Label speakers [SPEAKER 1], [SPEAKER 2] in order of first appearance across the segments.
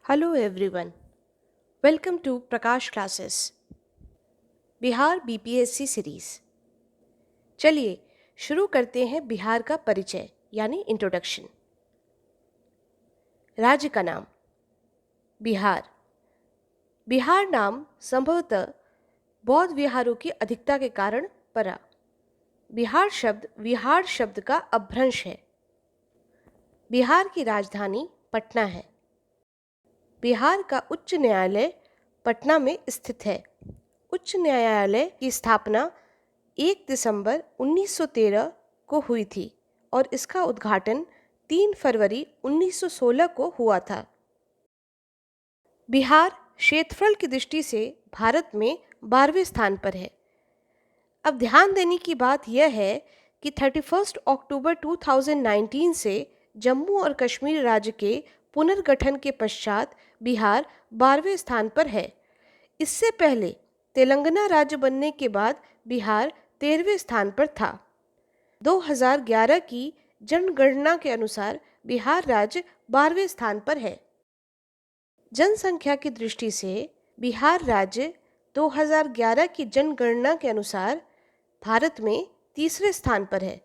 [SPEAKER 1] Hello everyone. Welcome to Prakash classes Bihar BPSC series. चलिए शुरू करते हैं बिहार का परिचय यानी इंट्रोडक्शन। राज्य का नाम बिहार। बिहार नाम संभवतः बौद्ध विहारों की अधिकता के कारण पड़ा। बिहार शब्द विहार शब्द का अपभ्रंश है। बिहार की राजधानी पटना है। बिहार का उच्च न्यायालय पटना में स्थित है। उच्च न्यायालय की स्थापना 1 दिसंबर 1913 को हुई थी और इसका उद्घाटन 3 फरवरी 1916 को हुआ था। बिहार क्षेत्रफल की दृष्टि से भारत में 12वें स्थान पर है। अब ध्यान देने की बात यह है कि 31 अक्टूबर 2019 से जम्मू और कश्मीर राज्य के पुनर्गठन के पश्चात बिहार 12वें स्थान पर है। इससे पहले तेलंगाना राज्य बनने के बाद बिहार 13वें स्थान पर था। 2011 की जनगणना के अनुसार बिहार राज्य 12वें स्थान पर है। जनसंख्या की दृष्टि से बिहार राज्य 2011 की जनगणना के अनुसार भारत में तीसरे स्थान पर है।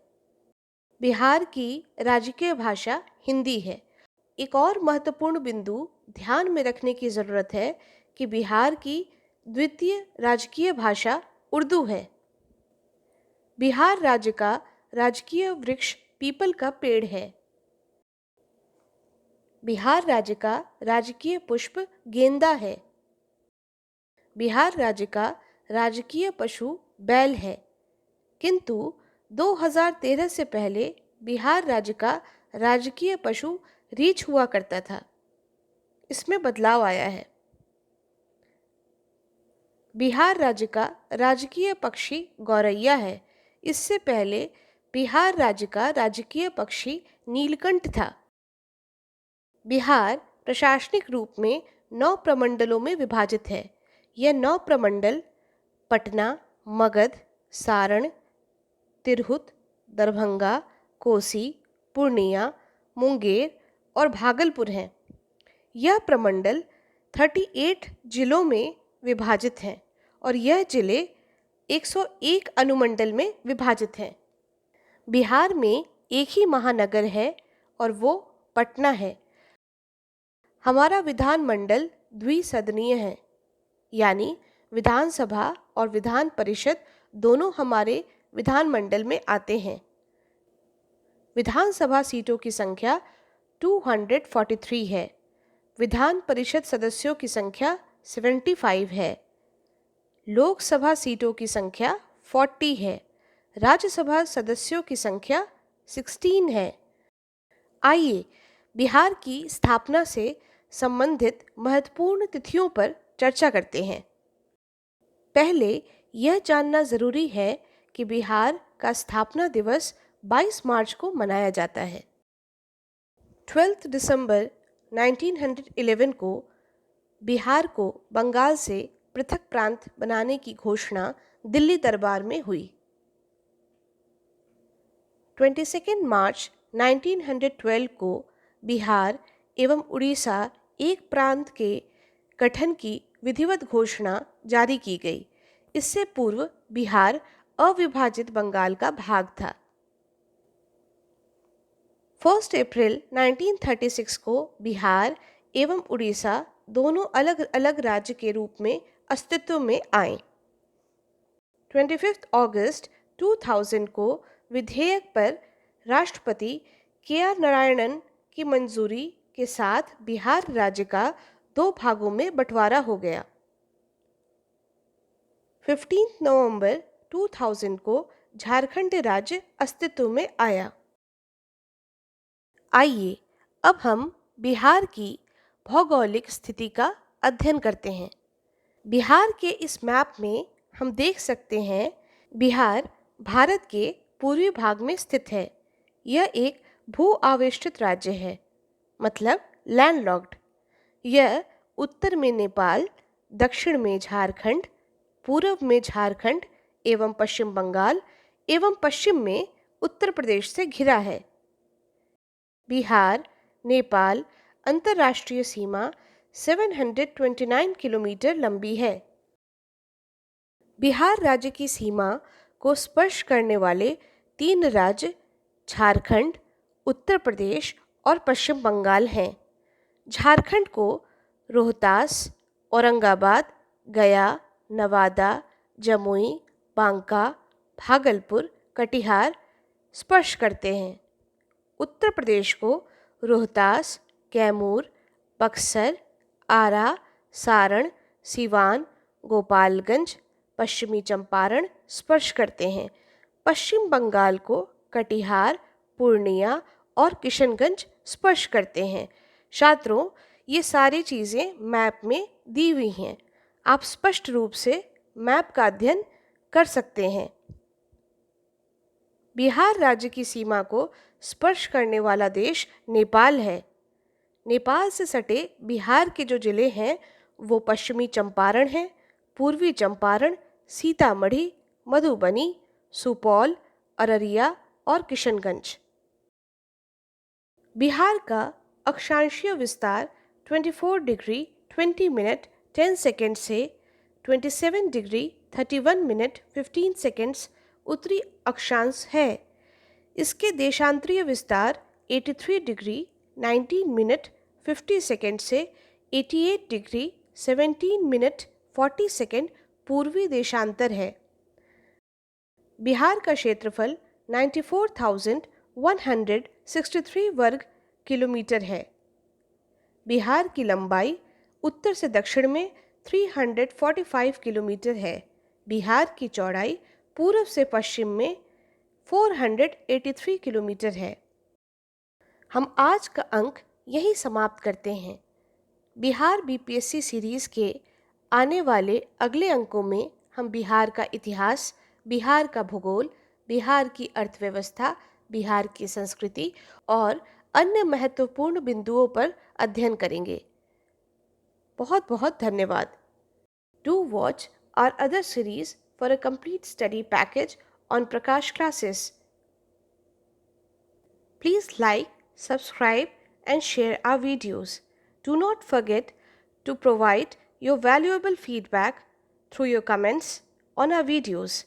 [SPEAKER 1] बिहार की राजकीय भाषा हिंदी है। एक और महत्वपूर्ण बिंदु ध्यान में रखने की ज़रूरत है कि बिहार की द्वितीय राजकीय भाषा उर्दू है। बिहार राज्य का राजकीय वृक्ष पीपल का पेड़ है। बिहार राज्य का राजकीय पुष्प गेंदा है। बिहार राज्य का राजकीय पशु बैल है, किंतु 2013 से पहले बिहार राज्य का राजकीय पशु रीछ हुआ करता था। इसमें बदलाव आया है। बिहार राज्य का राजकीय पक्षी गौरैया है। इससे पहले बिहार राज्य का राजकीय पक्षी नीलकंठ था। बिहार प्रशासनिक रूप में 9 प्रमंडलों में विभाजित है। यह 9 प्रमंडल पटना, मगध, सारण, तिरहुत, दरभंगा, कोसी, पूर्णिया, मुंगेर और भागलपुर हैं। यह प्रमंडल 38 जिलों में विभाजित हैं और यह जिले 101 अनुमंडल में विभाजित हैं। बिहार में एक ही महानगर है और वो पटना है। हमारा विधानमंडल द्विसदनीय है, यानी विधानसभा और विधान परिषद दोनों हमारे विधानमंडल में आते हैं। विधानसभा सीटों की संख्या 243 है। विधान परिषद सदस्यों की संख्या 75 है। लोकसभा सीटों की संख्या 40 है। राज्यसभा सदस्यों की संख्या 16 है। आइए बिहार की स्थापना से संबंधित महत्वपूर्ण तिथियों पर चर्चा करते हैं। पहले यह जानना जरूरी है कि बिहार का स्थापना दिवस 22 मार्च को मनाया जाता है। 12 दिसंबर 1911 को बिहार को बंगाल से पृथक प्रांत बनाने की घोषणा दिल्ली दरबार में हुई। 22 मार्च 1912 को बिहार एवं उड़ीसा एक प्रांत के गठन की विधिवत घोषणा जारी की गई। इससे पूर्व बिहार अविभाजित बंगाल का भाग था। 1 अप्रैल 1936 को बिहार एवं उड़ीसा दोनों अलग अलग राज्य के रूप में अस्तित्व में आए। 25 अगस्त 2000 को विधेयक पर राष्ट्रपति KR नारायणन की मंजूरी के साथ बिहार राज्य का 2 भागों में बंटवारा हो गया। 15 नवंबर 2000 को झारखंड राज्य अस्तित्व में आया। आइए अब हम बिहार की भौगोलिक स्थिति का अध्ययन करते हैं। बिहार के इस मैप में हम देख सकते हैं बिहार भारत के पूर्वी भाग में स्थित है। यह एक भू आवेष्टित राज्य है, मतलब लैंडलॉक्ड। यह उत्तर में नेपाल, दक्षिण में झारखंड, पूर्व में झारखंड एवं पश्चिम बंगाल एवं पश्चिम में उत्तर प्रदेश से घिरा है। बिहार नेपाल अंतर्राष्ट्रीय सीमा 729 किलोमीटर लंबी है। बिहार राज्य की सीमा को स्पर्श करने वाले 3 राज्य झारखंड, उत्तर प्रदेश और पश्चिम बंगाल हैं। झारखंड को रोहतास, औरंगाबाद, गया, नवादा, जमुई, बांका, भागलपुर, कटिहार स्पर्श करते हैं। उत्तर प्रदेश को रोहतास, कैमूर, बक्सर, आरा, सारण, सिवान, गोपालगंज, पश्चिमी चंपारण स्पर्श करते हैं। पश्चिम बंगाल को कटिहार, पूर्णिया और किशनगंज स्पर्श करते हैं। छात्रों, ये सारी चीज़ें मैप में दी हुई हैं। आप स्पष्ट रूप से मैप का अध्ययन कर सकते हैं। बिहार राज्य की सीमा को स्पर्श करने वाला देश नेपाल है। नेपाल से सटे बिहार के जो जिले हैं वो पश्चिमी चंपारण हैं, पूर्वी चंपारण, सीतामढ़ी, मधुबनी, सुपौल, अररिया और किशनगंज। बिहार का अक्षांशीय विस्तार 24 डिग्री 20 मिनट 10 सेकेंड से 27 डिग्री 31 मिनट 15 सेकेंड्स उत्तरी अक्षांश है। इसके देशांतरीय विस्तार 83 डिग्री 19 मिनट 50 सेकेंड से 88 डिग्री 17 मिनट 40 सेकेंड पूर्वी देशांतर है। बिहार का क्षेत्रफल 94,163 वर्ग किलोमीटर है। बिहार की लंबाई उत्तर से दक्षिण में 345 किलोमीटर है। बिहार की चौड़ाई पूर्व से पश्चिम में 483 किलोमीटर है। हम आज का अंक यही समाप्त करते हैं। बिहार बीपीएससी सीरीज़ के आने वाले अगले अंकों में हम बिहार का इतिहास, बिहार का भूगोल, बिहार की अर्थव्यवस्था, बिहार की संस्कृति और अन्य महत्वपूर्ण बिंदुओं पर अध्ययन करेंगे। बहुत बहुत धन्यवाद। Do watch our other series for a complete study package on Prakash classes. Please like, subscribe and share our videos. Do not forget to provide your valuable feedback through your comments on our videos.